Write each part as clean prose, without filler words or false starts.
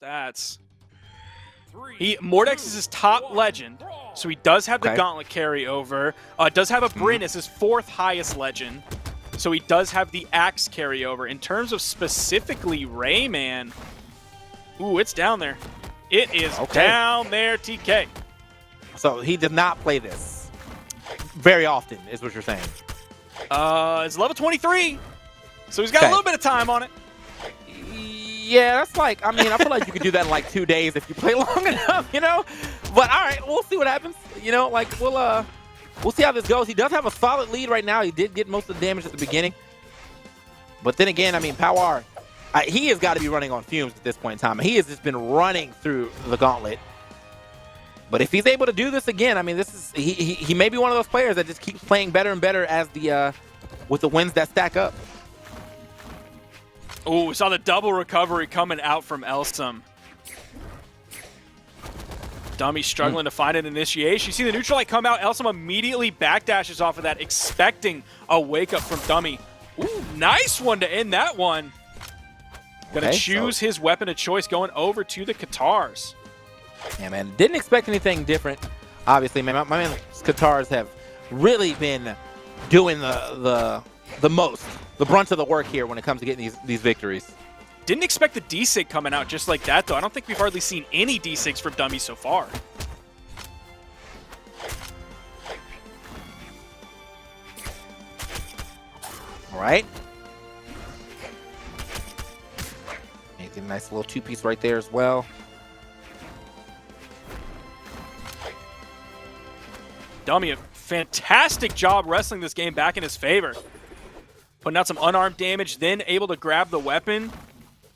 Stats. Mordex is his top legend, so he does have the Gauntlet carryover. Does have a Bryn as his 4th highest legend, so he does have the Axe carryover. In terms of specifically Rayman, ooh, it's down there. It is down there, TK. So he did not play this very often, is what you're saying. It's level 23, so he's got a little bit of time on it. Yeah, that's like, I mean, I feel like you could do that in like 2 days if you play long enough, you know? But all right, we'll see what happens. You know, like we'll see how this goes. He does have a solid lead right now. He did get most of the damage at the beginning. But then again, I mean, Power, he has got to be running on fumes at this point in time. He has just been running through the gauntlet. But if he's able to do this again, I mean, this is he may be one of those players that just keeps playing better and better as the with the wins that stack up. Oh, we saw the double recovery coming out from Elsom. Dummy struggling to find an initiation. You see the neutral light come out. Elsom immediately backdashes off of that, expecting a wake up from Dummy. Ooh, nice one to end that one. Gonna choose his weapon of choice, going over to the Katars. Yeah, man, didn't expect anything different. Obviously, man, my man Katars have really been doing the most, the brunt of the work here when it comes to getting these victories. Didn't expect the D-Sig coming out just like that, though. I don't think we've hardly seen any D-Sigs from Dummy so far. All right. Make a nice little 2-piece right there as well. Dummy, a fantastic job wrestling this game back in his favor. Putting out some unarmed damage, then able to grab the weapon.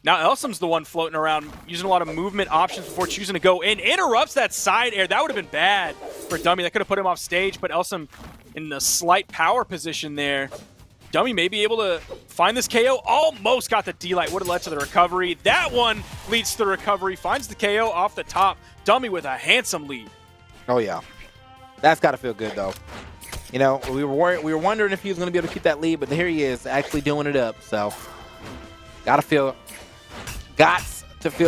Now Elsom's the one floating around, using a lot of movement options before choosing to go in. Interrupts that side air. That would have been bad for Dummy. That could have put him off stage, but Elsom in the slight power position there. Dummy may be able to find this KO. Almost got the D-Light. Would have led to the recovery. That one leads to the recovery. Finds the KO off the top. Dummy with a handsome lead. Oh, yeah. That's got to feel good, though. You know, we were wondering if he was going to be able to keep that lead, but here he is actually doing it up. So, got to feel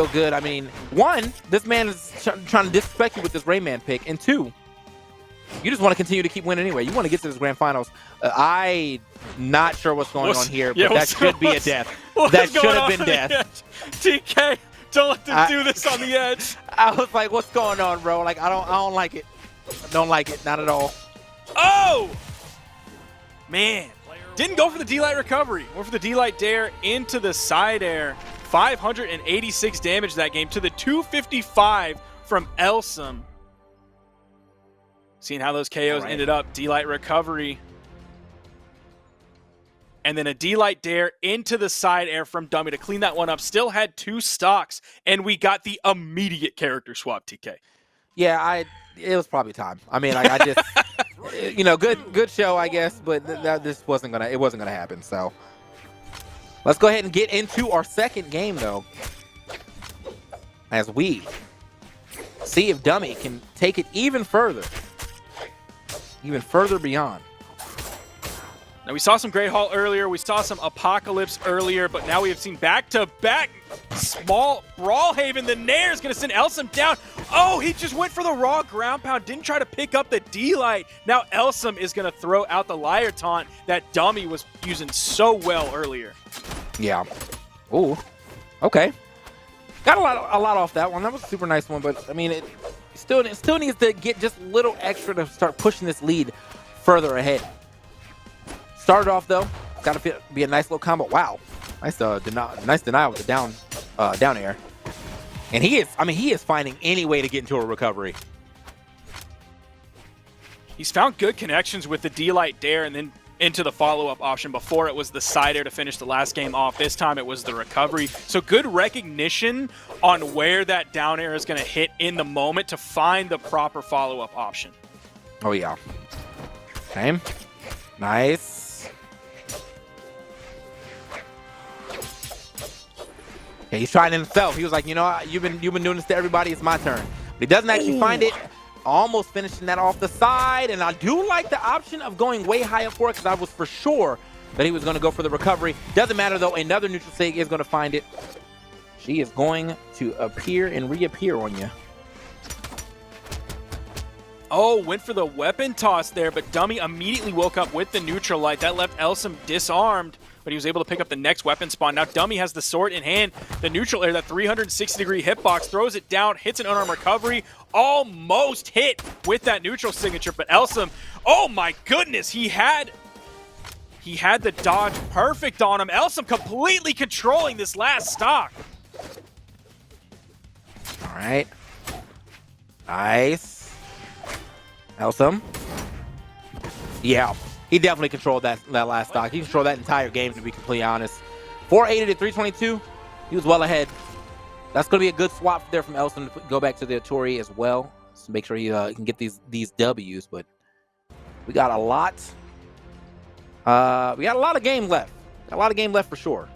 good. I mean, one, this man is trying to disrespect you with this Rayman pick, and two, you just want to continue to keep winning anyway. You want to get to this grand finals. I'm not sure what's going on here, but that should be a death. That should have been death. TK, don't let them do this on the edge. I was like, what's going on, bro? Like, I don't like it. I don't like it, not at all. Oh! Man. Didn't go for the D-Light recovery. Went for the D-Light dare into the side air. 586 damage that game to the 255 from Elsom. Seeing how those KOs ended up. D-Light recovery. And then a D-Light dare into the side air from Dummy to clean that one up. Still had 2 stocks, and we got the immediate character swap, TK. Yeah, it was probably time. I mean, I just, you know, good show, I guess, but this wasn't gonna happen. So let's go ahead and get into our second game, though, as we see if Dummy can take it even further beyond. Now, we saw some Great Hall earlier. We saw some Apocalypse earlier, but now we have seen back-to-back small Brawlhaven. The Nair is going to send Elsom down. Oh, he just went for the raw ground pound. Didn't try to pick up the D-Light. Now Elsom is going to throw out the liar taunt that Dummy was using so well earlier. Yeah. Ooh. Okay. Got a lot off that one. That was a super nice one, but I mean, it still needs to get just a little extra to start pushing this lead further ahead. Started off though, got to be a nice little combo. Wow, nice denial with the down air, and he is finding any way to get into a recovery. He's found good connections with the D-Light dare and then into the follow-up option. Before it was the side air to finish the last game off. This time it was the recovery. So good recognition on where that down air is going to hit in the moment to find the proper follow-up option. Oh yeah. Okay. Nice. Yeah, he's trying it himself. He was like, you know, you've been doing this to everybody. It's my turn. But he doesn't actually find it. Almost finishing that off the side. And I do like the option of going way high up for it because I was for sure that he was going to go for the recovery. Doesn't matter, though. Another neutral sig is going to find it. She is going to appear and reappear on you. Oh, went for the weapon toss there, but Dummy immediately woke up with the neutral light. That left Elsom disarmed, but he was able to pick up the next weapon spawn. Now Dummy has the sword in hand. The neutral air, that 360-degree hitbox, throws it down, hits an unarmed recovery, almost hit with that neutral signature, but Elsom, oh my goodness, he had the dodge perfect on him. Elsom completely controlling this last stock. All right. Nice. Elsom. Yeah, he definitely controlled that last stock. He controlled that entire game, to be completely honest. 480 to 322. He was well ahead. That's going to be a good swap there from Elsom to go back to the Atori as well. So make sure he can get these W's. But we got a lot. We got a lot of game left. Got a lot of game left for sure.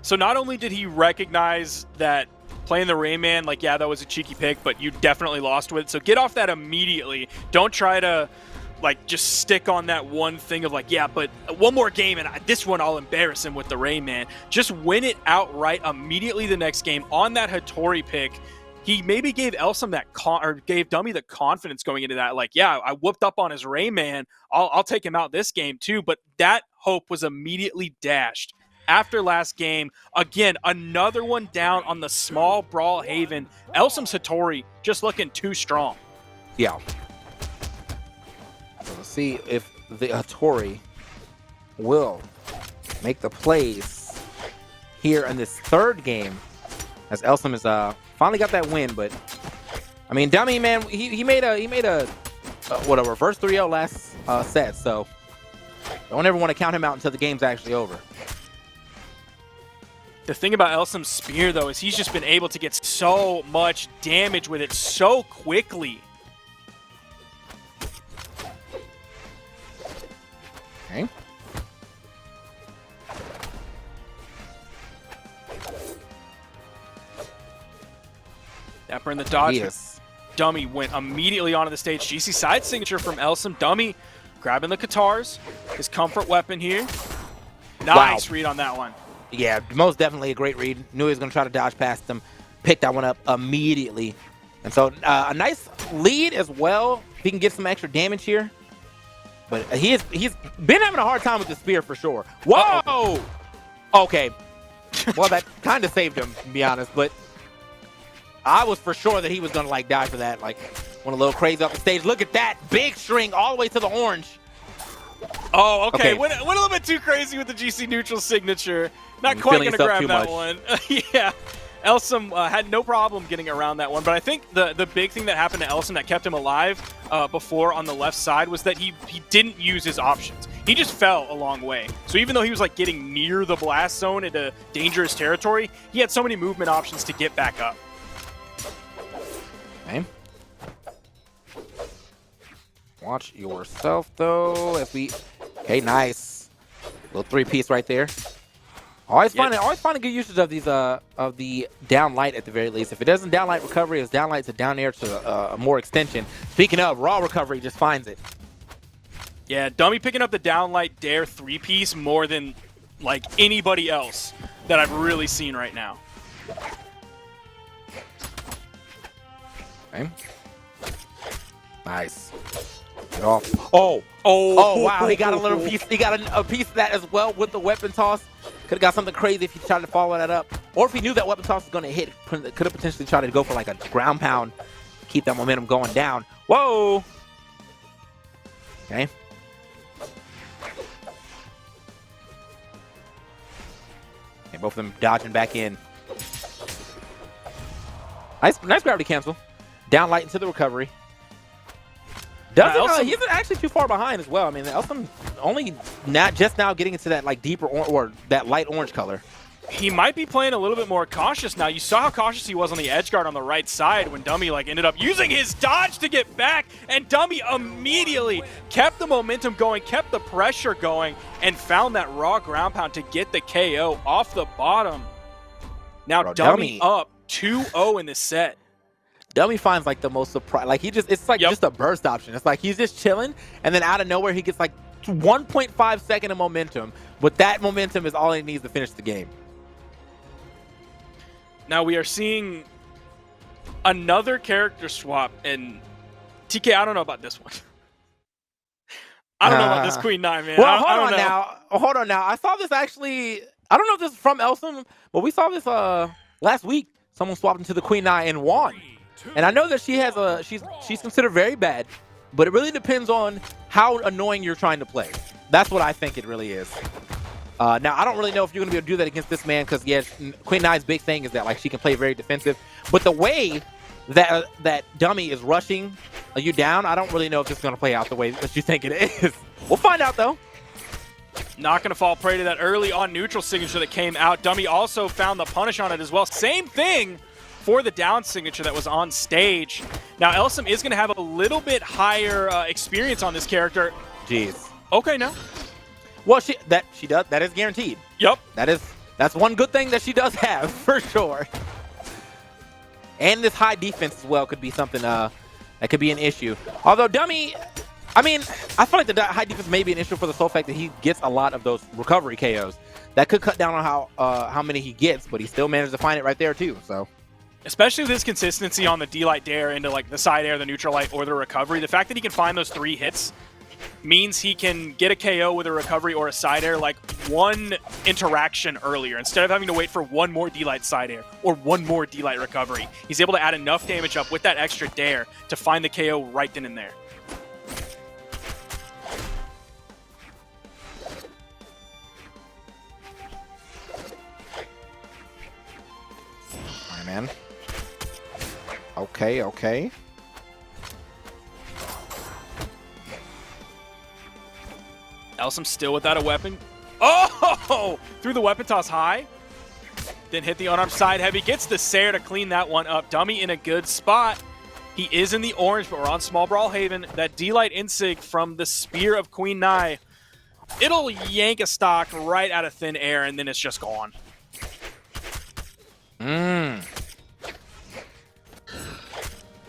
So not only did he recognize that playing the Rayman, like, yeah, that was a cheeky pick, but you definitely lost with it. So get off that immediately. Don't try to, like, just stick on that one thing of, like, yeah, but one more game, and this one I'll embarrass him with the Rayman. Just win it outright immediately the next game on that Hattori pick. He maybe gave Elsom that gave Dummy the confidence going into that, like, yeah, I whooped up on his Rayman. I'll take him out this game too. But that hope was immediately dashed after last game. Again, another one down on the small Brawlhalla. Elsom's Hattori just looking too strong. Yeah. So let's see if the Hattori will make the plays here in this third game, as Elsom has finally got that win. But I mean, Dummy, man, he made a reverse 3-0 last set. So don't ever want to count him out until the game's actually over. The thing about Elsom's spear, though, is he's just been able to get so much damage with it so quickly. Okay. Dapper in the dodge. Yes. Dummy went immediately onto the stage. GC side signature from Elsom. Dummy grabbing the Katars. His comfort weapon here. Nice read on that one. Yeah, most definitely a great read. Knew he was going to try to dodge past him. Picked that one up immediately. And so a nice lead as well. He can get some extra damage here. But he's been having a hard time with the spear for sure. Whoa! Uh-oh. Okay. Well, that kind of saved him, to be honest. But I was for sure that he was going to, like, die for that. Like, went a little crazy off the stage. Look at that. Big string all the way to the orange. Oh, okay. Went a little bit too crazy with the GC neutral signature. Not quite going to grab that one. Yeah. Elsom had no problem getting around that one. But I think the big thing that happened to Elsom that kept him alive before on the left side was that he didn't use his options. He just fell a long way. So even though he was, like, getting near the blast zone into dangerous territory, he had so many movement options to get back up. Okay. Watch yourself, though, as we... Okay, nice. Little three-piece right there. Always finding good usage of these of the down light at the very least. If it doesn't down light recovery, it's down light to down air to more extension. Speaking of, raw recovery just finds it. Yeah, Dummy picking up the down light dare three-piece more than, like, anybody else that I've really seen right now. Okay. Nice. Get off. Oh, wow. He got a little piece. He got a piece of that as well with the weapon toss. Could have got something crazy if he tried to follow that up. Or if he knew that weapon toss was going to hit, could have potentially tried to go for, like, a ground pound. Keep that momentum going down. Whoa. Okay. Okay, both of them dodging back in. Nice gravity cancel. Down light into the recovery. He's actually too far behind as well. I mean, Elsom only just now getting into that, like, deeper or that light orange color. He might be playing a little bit more cautious now. You saw how cautious he was on the edge guard on the right side when Dummy, like, ended up using his dodge to get back, and Dummy immediately kept the momentum going, kept the pressure going, and found that raw ground pound to get the KO off the bottom. Now Dummy up 2-0 in this set. Dummy finds, like, the most surprise. Like, it's like just a burst option. It's like he's just chilling, and then out of nowhere he gets, like, 1.5 second of momentum. But that momentum is all he needs to finish the game. Now we are seeing another character swap, and TK, I don't know about this one. I don't know about this Queen 9, man. Well, I don't know. Hold on now. I saw this actually. I don't know if this is from Elsom, but we saw this last week. Someone swapped into the Queen 9 and won. And I know that she has she's considered very bad, but it really depends on how annoying you're trying to play. That's what I think it really is. Now, I don't really know if you're going to be able to do that against this man because, yes, Queen 9's big thing is that like she can play very defensive. But the way that Dummy is rushing you down, I don't really know if it's going to play out the way that you think it is. We'll find out, though. Not going to fall prey to that early on neutral signature that came out. Dummy also found the punish on it as well. Same thing for the down signature that was on stage. Now, Elsom is going to have a little bit higher experience on this character. Jeez. Okay, no. Well, she does. That is guaranteed. Yep. That's one good thing that she does have for sure. And this high defense as well could be something that could be an issue. Although Dummy, I mean, I feel like the high defense may be an issue for the sole fact that he gets a lot of those recovery KOs. That could cut down on how many he gets, but he still managed to find it right there too. So. Especially with his consistency on the D-Light dare into like the side air, the neutral light, or the recovery. The fact that he can find those 3 hits means he can get a KO with a recovery or a side air like one interaction earlier. Instead of having to wait for one more D-Light side air or one more D-Light recovery, he's able to add enough damage up with that extra dare to find the KO right then and there. All right, man. Okay. Elsom still without a weapon. Oh! Threw the weapon toss high. Then hit the unarmed side heavy. Gets the Sair to clean that one up. Dummy in a good spot. He is in the orange, but we're on small Brawlhaven. That D-Light Insig from the Spear of Queen Nai. It'll yank a stock right out of thin air, and then it's just gone.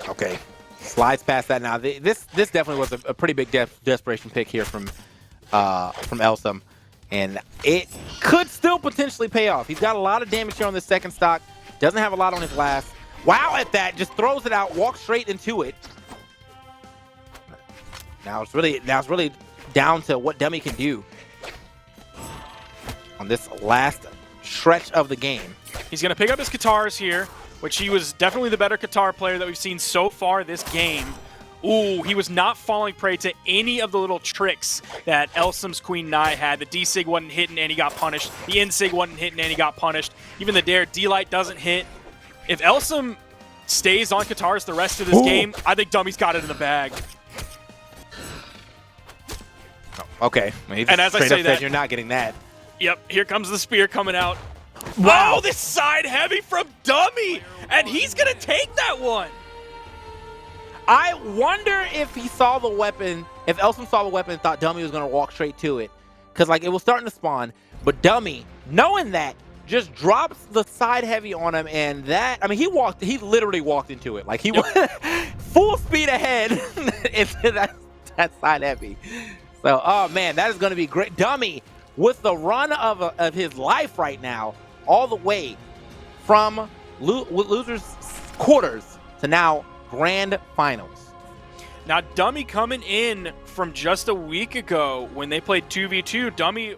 Okay. Slides past that now. This definitely was a pretty big desperation pick here from Elsom, and it could still potentially pay off. He's got a lot of damage here on this second stock. Doesn't have a lot on his last. Wow at that, just throws it out, walks straight into it. Now it's really down to what Dummy can do on this last stretch of the game. He's going to pick up his guitars here, which he was definitely the better guitar player that we've seen so far this game. Ooh, he was not falling prey to any of the little tricks that Elsom's Queen Nai had. The D-Sig wasn't hitting and he got punished. The N-Sig wasn't hitting and he got punished. Even the dare D-Light doesn't hit. If Elsom stays on guitars the rest of this game, I think Dummy's got it in the bag. Okay. And as I say that, you're not getting that. Yep, here comes the spear coming out. Wow, this side heavy from Dummy! And he's going to take that one! I wonder if he saw the weapon, if Elsom saw the weapon and thought Dummy was going to walk straight to it. Because, like, it was starting to spawn. But Dummy, knowing that, just drops the side heavy on him. And that, I mean, he literally walked into it. Like, he went full speed ahead into that side heavy. So, oh, man, that is going to be great. Dummy, with the run of his life right now, all the way from losers quarters to now grand finals. Now, Dummy coming in from just a week ago when they played 2v2. Dummy